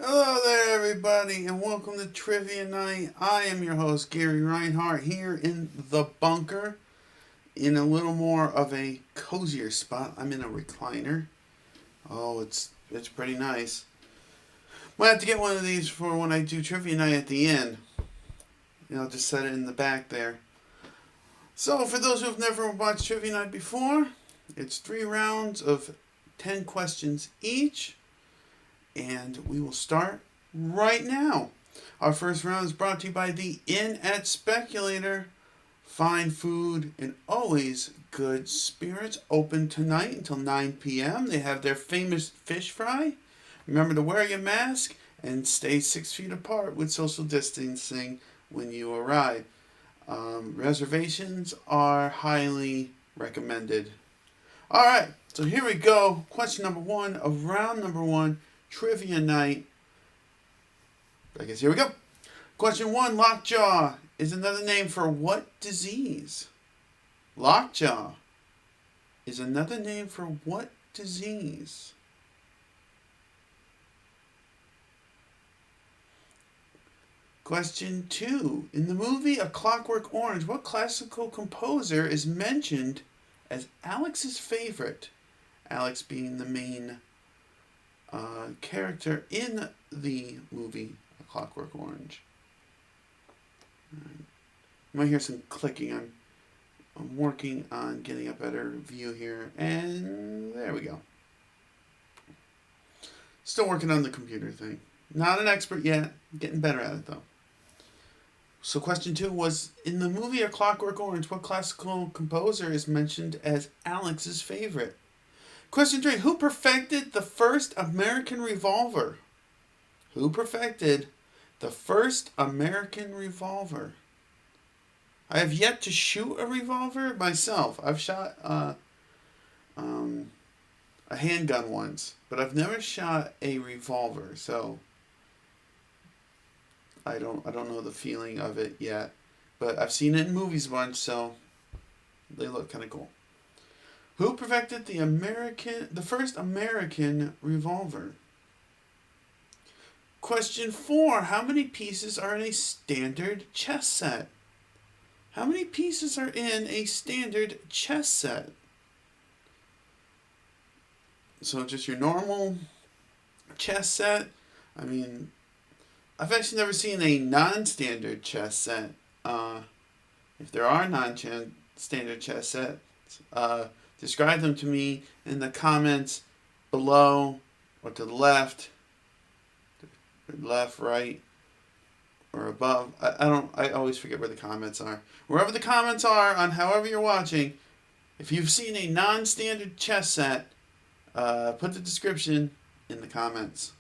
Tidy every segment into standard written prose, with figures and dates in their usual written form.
Hello there, everybody, and welcome to Trivia Night. I am your host, Gary Reinhardt, here in the bunker in a little more of a cozier spot. I'm in a recliner. Oh, it's pretty nice. Might have to get one of these for when I do Trivia Night at the end. I'll just set it in the back there. So, for those who have never watched Trivia Night before, it's 3 rounds of 10 questions each. And we will start right now. Our first round is brought to you by the Inn at Speculator. Fine food and always good spirits. Open tonight until 9 p.m. They have their famous fish fry. Remember to wear your mask and stay 6 feet apart with social distancing when you arrive. Reservations are highly recommended. All right, so here we go. Question number one of round number one. Trivia night. I guess here we go. Question one, lockjaw is another name for what disease? Lockjaw is another name for what disease? Question two, in the movie A Clockwork Orange, what classical composer is mentioned as Alex's favorite? Alex being the main character in the movie A Clockwork Orange. You might hear some clicking. I'm working on getting a better view here, and there we go. Still working on the computer thing. Not an expert yet. Getting better at it though. So question two was, in the movie A Clockwork Orange, what classical composer is mentioned as Alex's favorite? Question three, who perfected the first American revolver? Who perfected the first American revolver? I have yet to shoot a revolver myself. I've shot a handgun once, but I've never shot a revolver, so I don't know the feeling of it yet. But I've seen it in movies once, so they look kind of cool. Who perfected the first American revolver? Question four, how many pieces are in a standard chess set? How many pieces are in a standard chess set? So just your normal chess set. I mean, I've actually never seen a non-standard chess set. If there are non-standard chess sets, describe them to me in the comments below or to the left, right, or above. I always forget where the comments are. Wherever the comments are on however you're watching, if you've seen a non-standard chess set, put the description in the comments.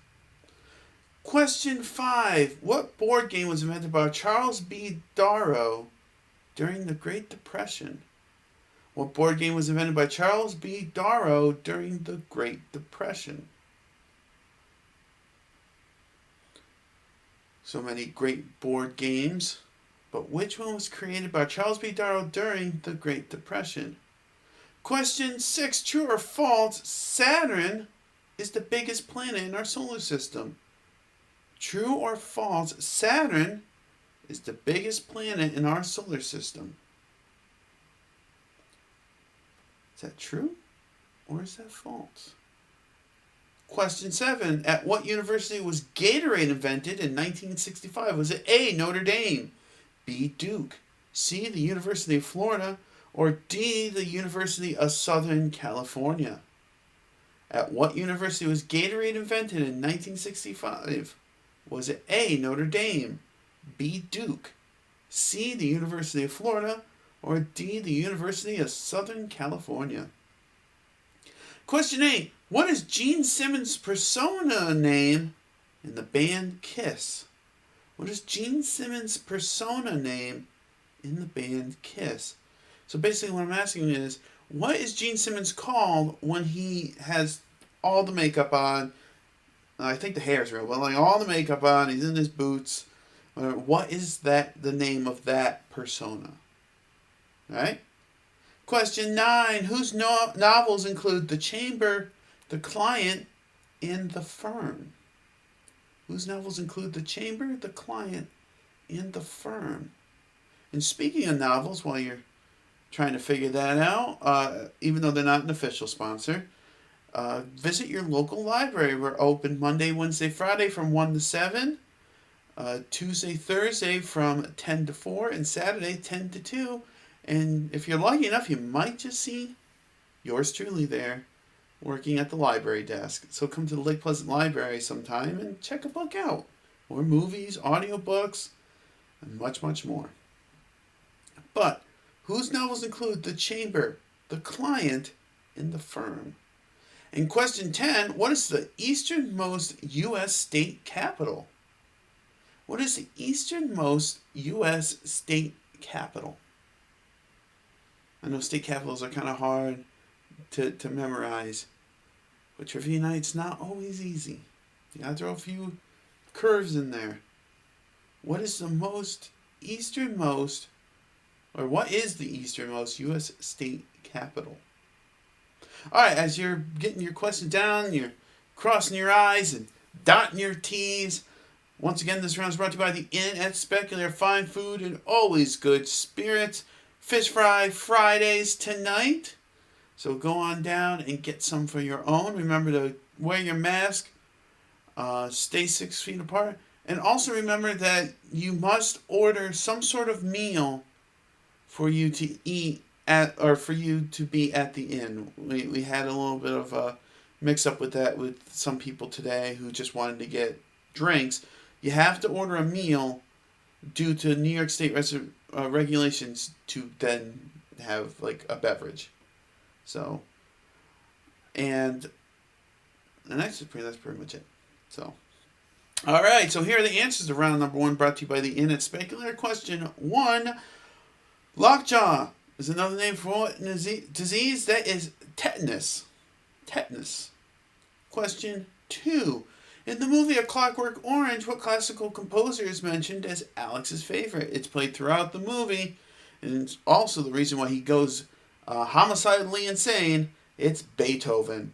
Question 5. What board game was invented by Charles B. Darrow during the Great Depression? What board game was invented by Charles B. Darrow during the Great Depression? So many great board games, but which one was created by Charles B. Darrow during the Great Depression? Question 6. True or false? Saturn is the biggest planet in our solar system. True or false? Saturn is the biggest planet in our solar system. Is that true or is that false? Question 7. At what university was Gatorade invented in 1965? Was it A, Notre Dame, B, Duke, C, the University of Florida, or D, the University of Southern California? At what university was Gatorade invented in 1965? Was it A, Notre Dame, B, Duke, C, the University of Florida, or D, the University of Southern California? Question 8. What is Gene Simmons' persona name in the band Kiss? What is Gene Simmons' persona name in the band Kiss? So basically what I'm asking is, what is Gene Simmons called when he has all the makeup on? I think the hair is real, but like all the makeup on, he's in his boots. What is the name of that persona? Alright? Question 9. Whose novels include The Chamber, The Client, and The Firm? whose novels include The Chamber, The Client, and The Firm. And speaking of novels, while you're trying to figure that out, even though they're not an official sponsor, visit your local library. We're open Monday, Wednesday, Friday from 1 to 7, Tuesday, Thursday from 10 to 4, and Saturday 10 to 2. And if you're lucky enough, you might just see yours truly there working at the library desk. So come to the Lake Pleasant Library sometime and check a book out. Or movies, audiobooks, and much, much more. But whose novels include The Chamber, The Client, and The Firm? And question 10, what is the easternmost U.S. state capital? What is the easternmost U.S. state capital? I know state capitals are kind of hard to memorize, but Trivia Night's not always easy. You gotta throw a few curves in there. What is the easternmost U.S. state capital? All right, as you're getting your question down, you're crossing your I's and dotting your T's. Once again, this round is brought to you by the Inn at Specular. Fine food and always good spirits. Fish fry Fridays tonight. So go on down and get some for your own. Remember to wear your mask. Stay 6 feet apart. And also remember that you must order some sort of meal for you to eat for you to be at the inn. We had a little bit of a mix up with that with some people today who just wanted to get drinks. You have to order a meal due to New York State regulations to then have like a beverage. So, and that's pretty much it. So, all right. So here are the answers to round number 1, brought to you by the Inn at Specular. Question 1: lockjaw is another name for what disease? That is tetanus. Tetanus. Question 2: in the movie A Clockwork Orange, what classical composer is mentioned as Alex's favorite? It's played throughout the movie, and it's also the reason why he goes homicidally insane. It's Beethoven.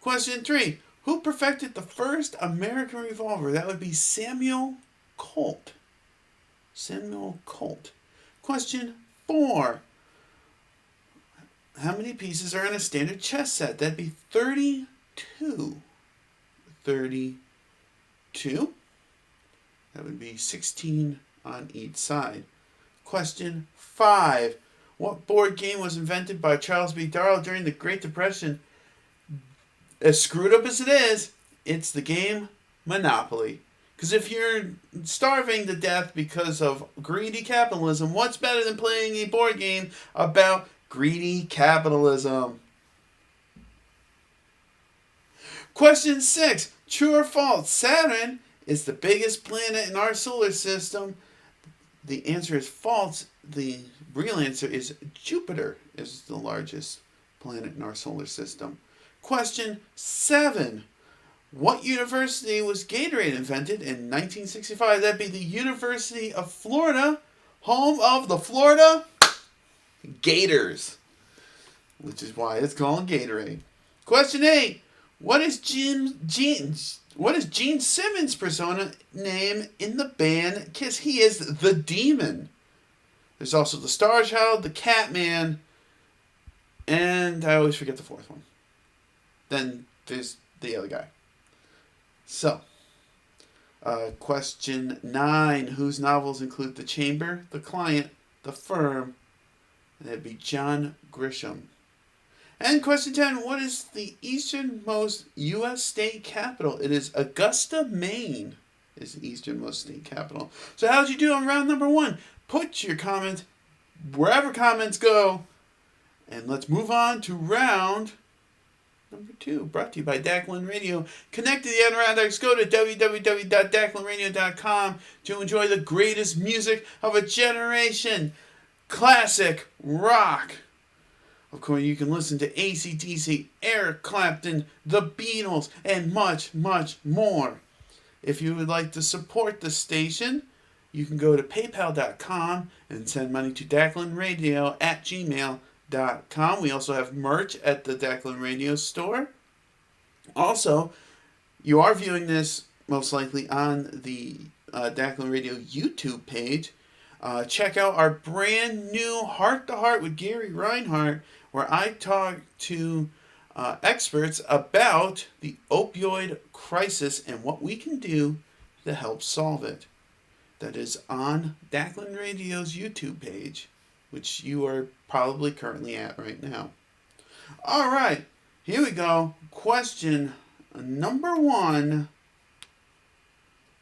Question 3: who perfected the first American revolver? That would be Samuel Colt. Samuel Colt. Question 4: how many pieces are in a standard chess set? That'd be 32. 32. That would be 16 on each side. Question 5. What board game was invented by Charles B. Darrow during the Great Depression? As screwed up as it is, it's the game Monopoly. Because if you're starving to death because of greedy capitalism, what's better than playing a board game about greedy capitalism? Question 6. True or false? Saturn is the biggest planet in our solar system. The answer is false. The real answer is Jupiter is the largest planet in our solar system. Question 7. What university was Gatorade invented in 1965? That'd be the University of Florida, home of the Florida Gators, which is why it's called Gatorade. Question 8. What is Gene Simmons' persona name in the band Kiss? He is the Demon. There's also the Star Child, the Catman, and I always forget the fourth one. Then there's the other guy. So, question 9. Whose novels include The Chamber, The Client, The Firm? And that'd be John Grisham. And question 10. What is the easternmost U.S. state capital? It is Augusta, Maine is the easternmost state capital. So how'd you do on round number 1? Put your comment wherever comments go. And let's move on to round number 2, brought to you by Declan Radio. Connect to the Adirondacks. Go to www.declanradio.com to enjoy the greatest music of a generation. Classic rock. Of course, you can listen to AC/DC, Eric Clapton, The Beatles, and much, much more. If you would like to support the station, you can go to paypal.com and send money to declanradio@gmail.com. We also have merch at the Declan Radio store. Also, you are viewing this most likely on the Declan Radio YouTube page. Check out our brand new Heart to Heart with Gary Reinhart, where I talk to experts about the opioid crisis and what we can do to help solve it. That is on Declan Radio's YouTube page, which you are probably currently at right now. All right, here we go. Question number 1,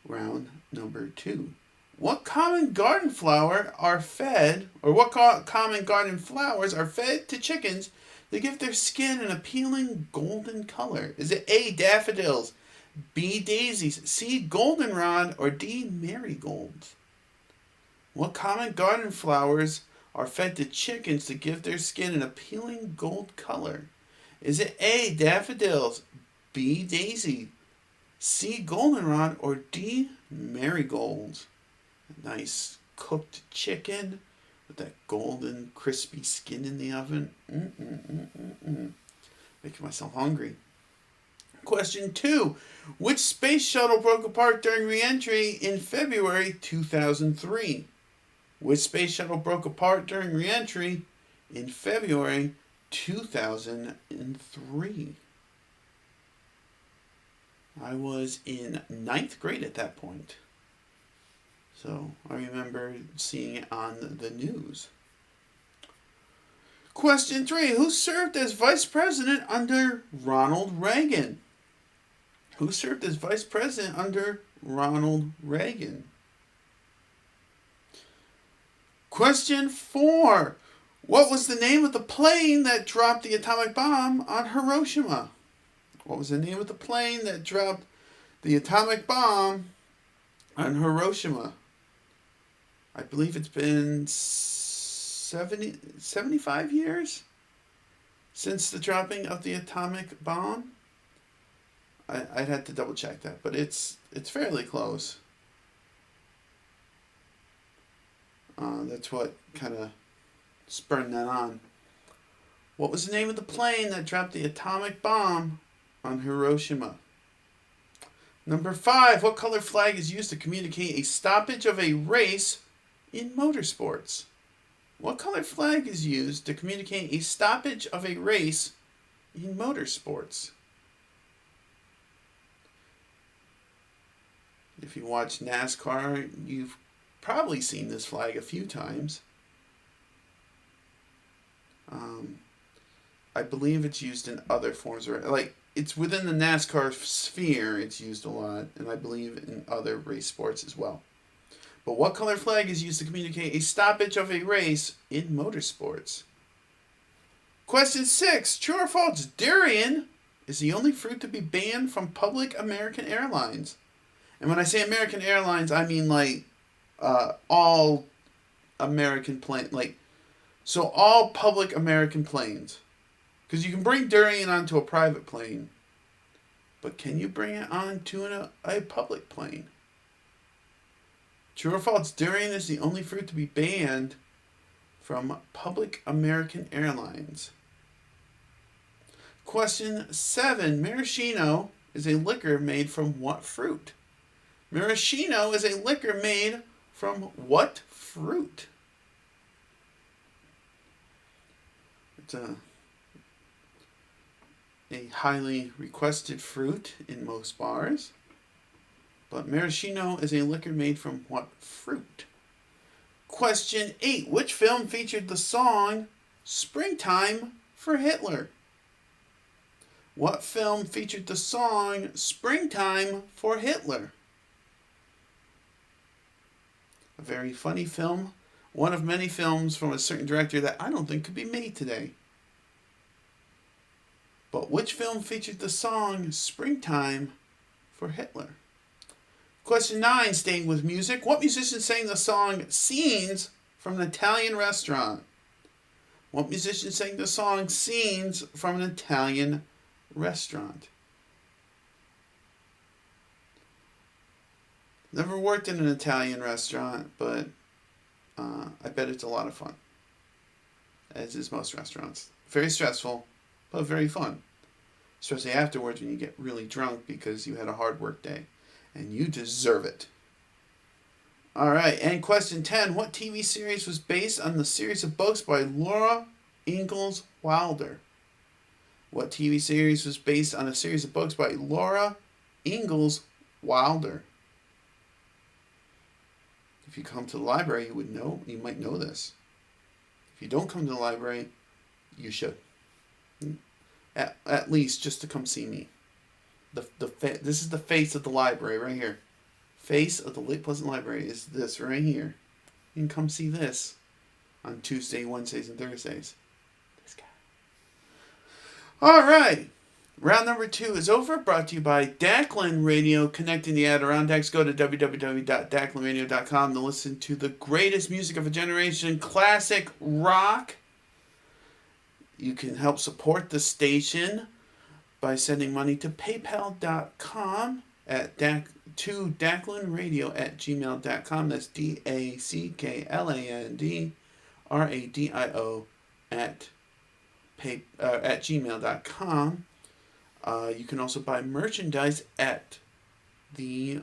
round number 2. What common garden flower are fed, or what common garden flowers are fed to chickens to give their skin an appealing golden color? Is it A, daffodils, B, daisies, C, goldenrod, or D, marigolds? What common garden flowers are fed to chickens to give their skin an appealing gold color? Is it A, daffodils, B, daisy, C, goldenrod, or D, marigolds? A nice cooked chicken with that golden crispy skin in the oven. Making myself hungry. Question 2. Which space shuttle broke apart during re-entry in February 2003? Which space shuttle broke apart during re-entry in February 2003? I was in 9th grade at that point. So I remember seeing it on the news. Question 3. Who served as vice president under Ronald Reagan? Who served as vice president under Ronald Reagan? Question 4. What was the name of the plane that dropped the atomic bomb on Hiroshima? What was the name of the plane that dropped the atomic bomb on Hiroshima? I believe it's been 75 years since the dropping of the atomic bomb. I'd have to double check that, but it's fairly close. That's what kind of spurred that on. What was the name of the plane that dropped the atomic bomb on Hiroshima? Number 5. What color flag is used to communicate a stoppage of a race in motorsports? What color flag is used to communicate a stoppage of a race in motorsports? If you watch NASCAR, you've probably seen this flag a few times. I believe it's used in other forms, like it's within the NASCAR sphere. It's used a lot, and I believe in other race sports as well. But what color flag is used to communicate a stoppage of a race in motorsports? Question 6. True or false? Durian is the only fruit to be banned from public American airlines. And when I say American Airlines, I mean like all American so all public American planes. Because you can bring durian onto a private plane, but can you bring it onto a public plane? True or false? Durian is the only fruit to be banned from public American airlines. Question 7. Maraschino is a liquor made from what fruit? Maraschino is a liquor made from what fruit? It's a highly requested fruit in most bars. But maraschino is a liquor made from what fruit? Question 8. Which film featured the song Springtime for Hitler? What film featured the song Springtime for Hitler? A very funny film. One of many films from a certain director that I don't think could be made today. But which film featured the song Springtime for Hitler? Question 9, staying with music. What musician sang the song Scenes from an Italian Restaurant? What musician sang the song Scenes from an Italian Restaurant? Never worked in an Italian restaurant, but I bet it's a lot of fun. As is most restaurants. Very stressful, but very fun. Especially afterwards when you get really drunk because you had a hard work day. And you deserve it. All right, and question 10. What TV series was based on the series of books by Laura Ingalls Wilder? What TV series was based on a series of books by Laura Ingalls Wilder? If you come to the library, you might know this. If you don't come to the library, you should. At least just to come see me. This is the face of the library right here. Face of the Lake Pleasant Library is this right here. You can come see this on Tuesday, Wednesdays, and Thursdays. This guy. All right. Round number 2 is over. Brought to you by Declan Radio, connecting the Adirondacks. Go to www.declanradio.com to listen to the greatest music of a generation, classic rock. You can help support the station by sending money to paypal.com to DeclanRadio@gmail.com. That's DACKLANDRADIO at gmail.com. You can also buy merchandise at the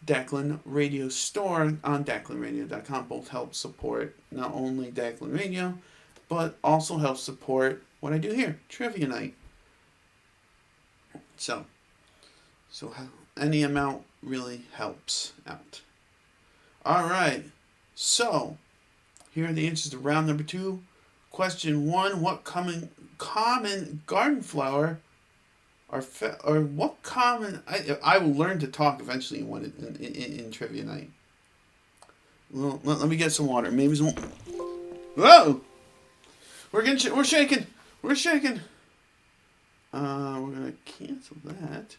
Declan Radio store on DeclanRadio.com. Both help support not only Declan Radio, but also help support what I do here, Trivia Night. So any amount really helps out. All right. So here are the answers to round number 2. Question 1: What common garden flower I will learn to talk eventually in Trivia Night. Well, let me get some water. Maybe some. Whoa! We're shaking. We're shaking. We're gonna cancel that.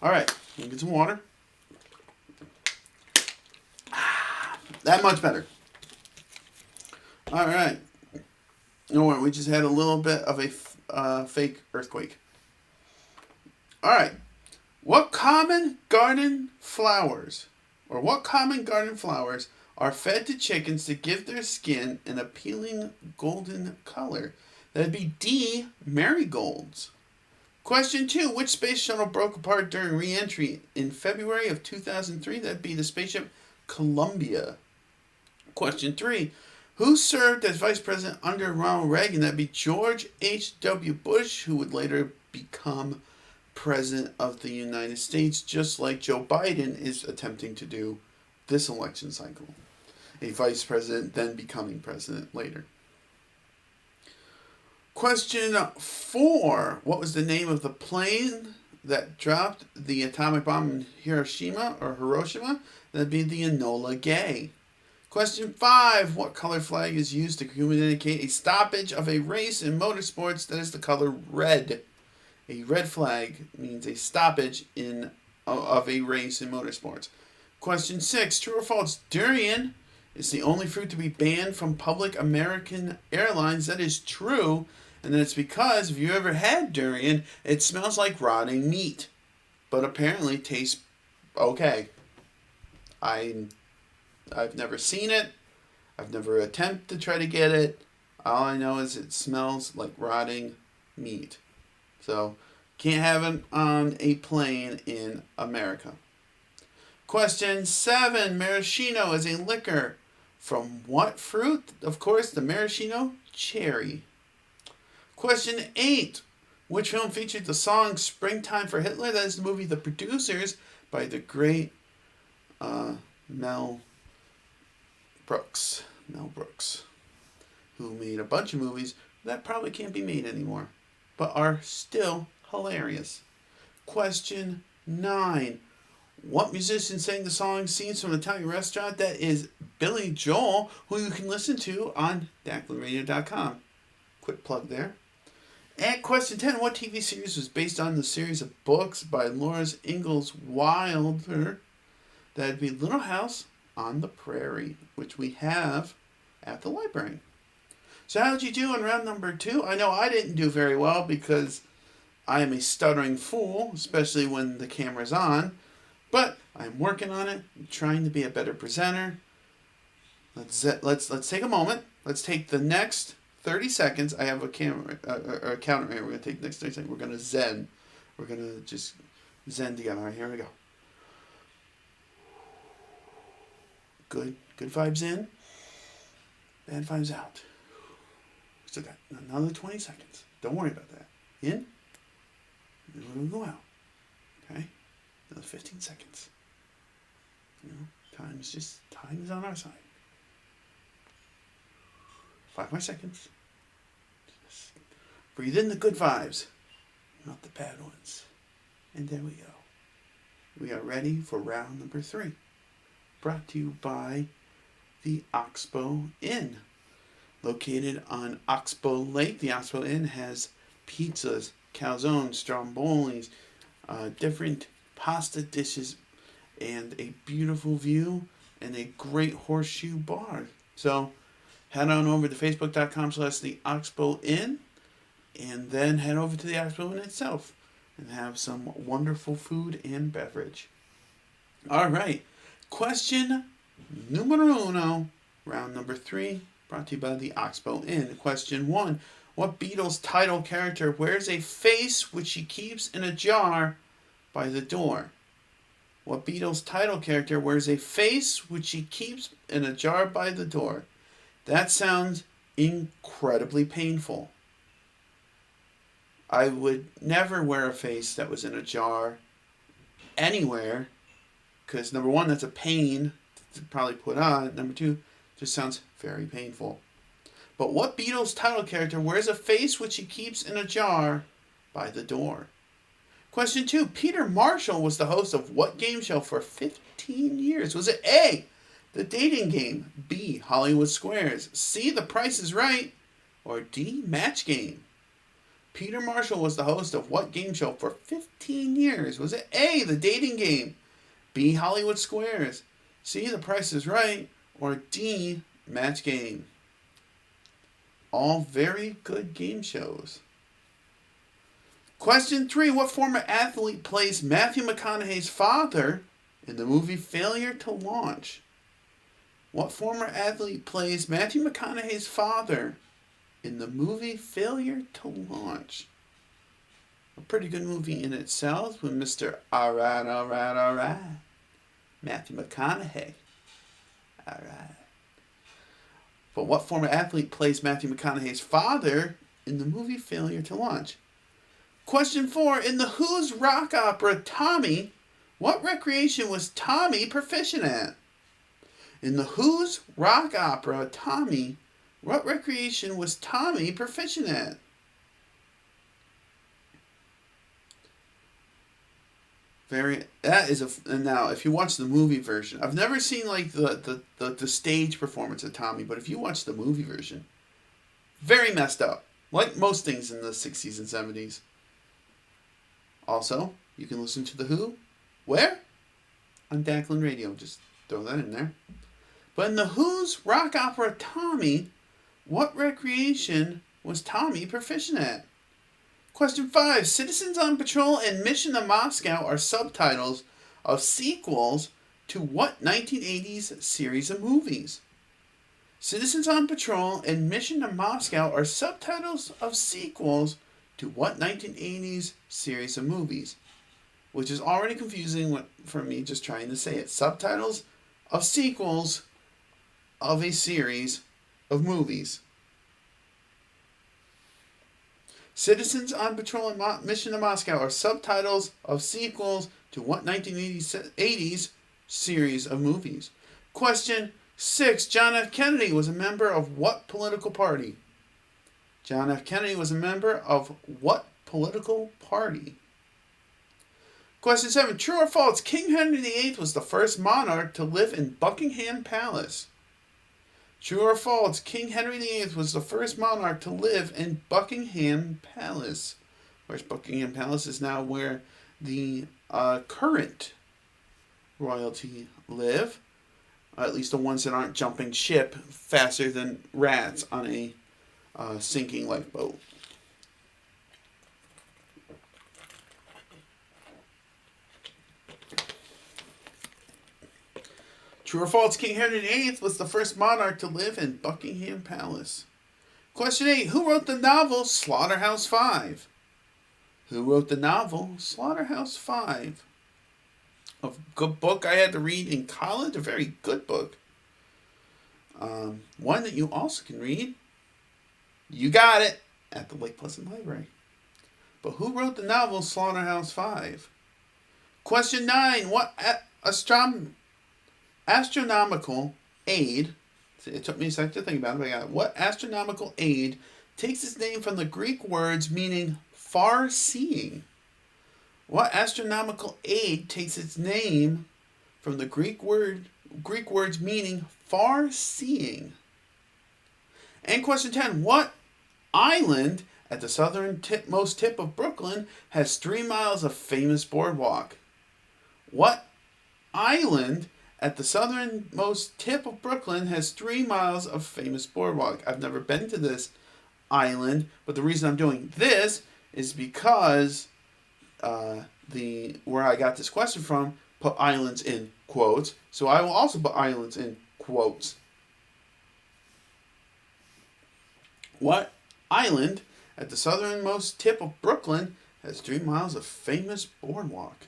All right. Let me get some water. That much better. All right. No worry, we just had a little bit of a fake earthquake. All right. What common garden flowers are fed to chickens to give their skin an appealing golden color? That'd be D, marigolds. Question 2. Which space shuttle broke apart during re-entry in February of 2003? That'd be the spaceship Columbia. Question 3. Who served as vice president under Ronald Reagan? That'd be George H.W. Bush, who would later become president of the United States, just like Joe Biden is attempting to do this election cycle. A vice president, then becoming president later. Question 4. What was the name of the plane that dropped the atomic bomb in Hiroshima? That'd be the Enola Gay. Question 5. What color flag is used to communicate a stoppage of a race in motorsports? That is the color red. A red flag means a stoppage of a race in motorsports. Question 6. True or false? Durian is the only fruit to be banned from public American airlines. That is true. And that's because if you ever had durian, it smells like rotting meat. But apparently tastes okay. I've never seen it. I've never attempted to try to get it. All I know is it smells like rotting meat. So, can't have it on a plane in America. Question 7. Maraschino is a liquor from what fruit? Of course, the maraschino cherry. Question 8. Which film featured the song Springtime for Hitler? That is the movie The Producers by the great Mel Brooks, who made a bunch of movies that probably can't be made anymore, but are still hilarious. Question 9. What musician sang the song Scenes from an Italian Restaurant? That is Billy Joel, who you can listen to on DeclanRadio.com. Quick plug there. And question 10. What TV series was based on the series of books by Laura Ingalls Wilder? That'd be Little House on the Prairie, which we have at the library. So how did you do in round number 2? I know I didn't do very well because I am a stuttering fool, especially when the camera's on. But I'm working on it. I'm trying to be a better presenter. Let's take a moment. Let's take the next 30 seconds. I have a counter here. We're going to take the next 30 seconds. We're going to zen. We're going to just Zen together. All right, here we go. Good vibes in, bad vibes out. Still got another 20 seconds. Don't worry about that. In, and then we'll go out. Okay? Another 15 seconds. Time is on our side. 5 more seconds. Just breathe in the good vibes, not the bad ones. And there we go. We are ready for round number 3. Brought to you by the Oxbow Inn. Located on Oxbow Lake, the Oxbow Inn has pizzas, calzones, strombolis, different pasta dishes, and a beautiful view and a great horseshoe bar. So head on over to facebook.com/the Oxbow Inn, and then head over to the Oxbow Inn itself and have some wonderful food and beverage. All right. Question numero uno, round number 3, brought to you by the Oxbow Inn. Question 1. What Beatles title character wears a face which he keeps in a jar by the door? What Beatles title character wears a face which he keeps in a jar by the door? That sounds incredibly painful. I would never wear a face that was in a jar anywhere, because number 1, that's a pain to probably put on. Number 2, just sounds very painful. But what Beatles title character wears a face which he keeps in a jar by the door? Question 2. Peter Marshall was the host of what game show for 15 years? Was it A, The Dating Game, B, Hollywood Squares, C, The Price is Right, or D, Match Game? Peter Marshall was the host of what game show for 15 years? Was it A, The Dating Game, B, Hollywood Squares, C, The Price is Right, or D, Match Game? All very good game shows. Question 3. What former athlete plays Matthew McConaughey's father in the movie Failure to Launch? What former athlete plays Matthew McConaughey's father in the movie Failure to Launch? A pretty good movie in itself with Mr. Alright, Matthew McConaughey. Alright. But what former athlete plays Matthew McConaughey's father in the movie Failure to Launch? Question 4. In the Who's rock opera Tommy, what recreation was Tommy proficient at? In the Who's rock opera Tommy, what recreation was Tommy proficient at? Now if you watch the movie version, I've never seen like the stage performance of Tommy, but if you watch the movie version, very messed up, like most things in the 60s and 70s. Also, you can listen to The Who. Where? On Declan Radio. Just throw that in there. But in The Who's rock opera Tommy, what recreation was Tommy proficient at? Question 5. Citizens on Patrol and Mission to Moscow are subtitles of sequels to what 1980s series of movies? Citizens on Patrol and Mission to Moscow are subtitles of sequels to what 1980s series of movies? Which is already confusing for me just trying to say it. Subtitles of sequels of a series of movies. Citizens on Patrol and Mission to Moscow are subtitles of sequels to what 1980s series of movies? Question 6. John F. Kennedy was a member of what political party? John F. Kennedy was a member of what political party? Question 7. True or false? King Henry VIII was the first monarch to live in Buckingham Palace. True or false? King Henry VIII was the first monarch to live in Buckingham Palace. Whereas Buckingham Palace is now where the current royalty live. At least the ones that aren't jumping ship faster than rats on a sinking lifeboat. True or false? King Henry VIII was the first monarch to live in Buckingham Palace. Question 8. Who wrote the novel Slaughterhouse-Five? Who wrote the novel Slaughterhouse-Five? A good book I had to read in college. A very good book. One that you also can read. You got it at the Lake Pleasant Library. But who wrote the novel Slaughterhouse-Five? Question 9. What astronomical aid, it took me a second to think about it, but I got it. What astronomical aid takes its name from the Greek words meaning far-seeing? What astronomical aid takes its name from the Greek words meaning far-seeing? And question 10. What island at the southernmost tip of Brooklyn has 3 miles of famous boardwalk? What island at the southernmost tip of Brooklyn has 3 miles of famous boardwalk? I've never been to this island, but the reason I'm doing this is because where I got this question from put islands in quotes, so I will also put islands in quotes. What island at the southernmost tip of Brooklyn has 3 miles of famous boardwalk?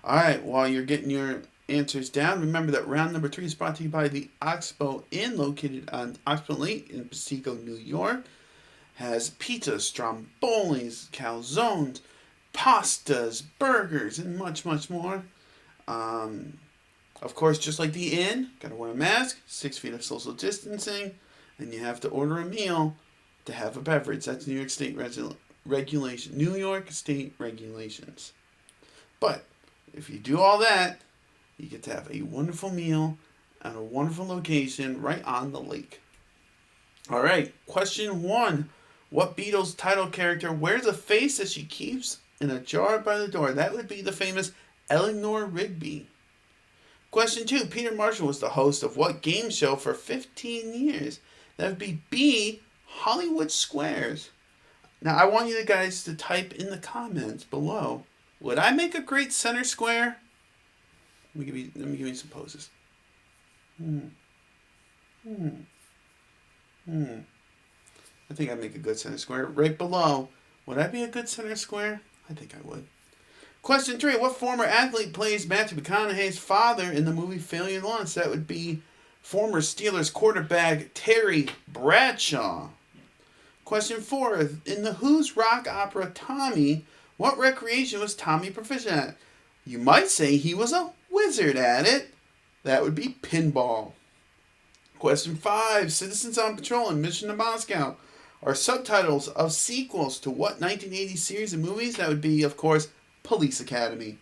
Alright, while you're getting your answers down, remember that round number 3 is brought to you by the Oxbow Inn, located on Oxbow Lane in Passaic, New York. Has pizzas, strombolis, calzones, pastas, burgers, and much, much more. Of course, just like the inn, gotta wear a mask, 6 feet of social distancing, and you have to order a meal to have a beverage. That's New York State regulation. New York State regulations. But if you do all that, you get to have a wonderful meal at a wonderful location right on the lake. All right, question 1. What Beatles title character wears a face that she keeps in a jar by the door? That would be the famous Eleanor Rigby. Question 2. Peter Marshall was the host of what game show for 15 years? That would be B, Hollywood Squares. Now, I want you guys to type in the comments below. Would I make a great center square? Let me give you some poses. I think I'd make a good center square. Right below, would I be a good center square? I think I would. Question 3. What former athlete plays Matthew McConaughey's father in the movie Failure to Launch? That would be former Steelers quarterback Terry Bradshaw. Question 4. In the Who's rock opera Tommy, what recreation was Tommy proficient at? You might say he was a wizard at it. That would be pinball. Question 5. Citizens on Patrol and Mission to Moscow are subtitles of sequels to what 1980 series of movies? That would be, of course, Police Academy.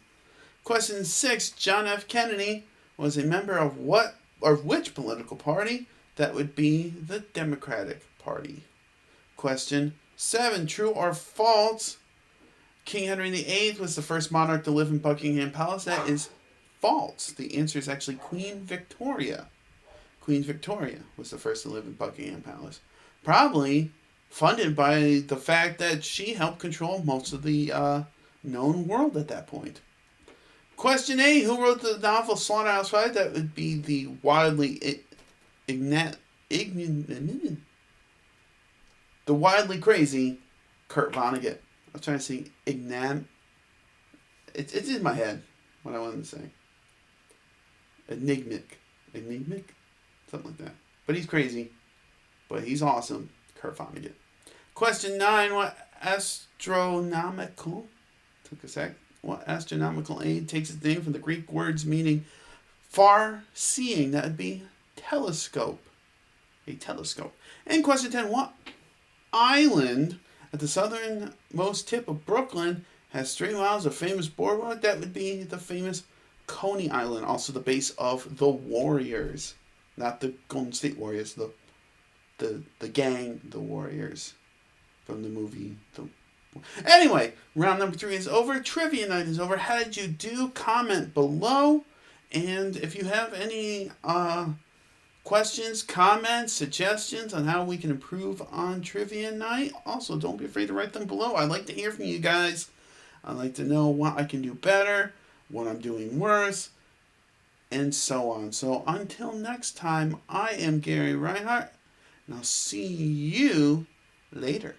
Question 6. John F. Kennedy was a member of which political party? That would be the Democratic Party. Question 7. True or false? King Henry VIII was the first monarch to live in Buckingham Palace. That is false. The answer is actually Queen Victoria. Queen Victoria was the first to live in Buckingham Palace. Probably funded by the fact that she helped control most of the known world at that point. Question 8. Who wrote the novel Slaughterhouse-Five? That would be the widely crazy Kurt Vonnegut. I was trying to say It's in my head what I wanted to say. Enigmatic? Something like that. But he's crazy. But he's awesome. Kurt Vonnegut. Question 9. What astronomical aid takes its name from the Greek words meaning far-seeing? That would be telescope. A telescope. And question 10. What island at the southernmost tip of Brooklyn has 3 miles of famous boardwalk? That would be the famous Coney Island, also the base of the Warriors. Not the Golden State Warriors, the gang, the Warriors from the movie. Anyway, round number 3 is over. Trivia night is over. How did you do? Comment below. And if you have any questions, comments, suggestions on how we can improve on trivia night, also don't be afraid to write them below. I'd like to hear from you guys. I'd like to know what I can do better, what I'm doing worse, and so on. So until next time, I am Gary Reinhardt, and I'll see you later.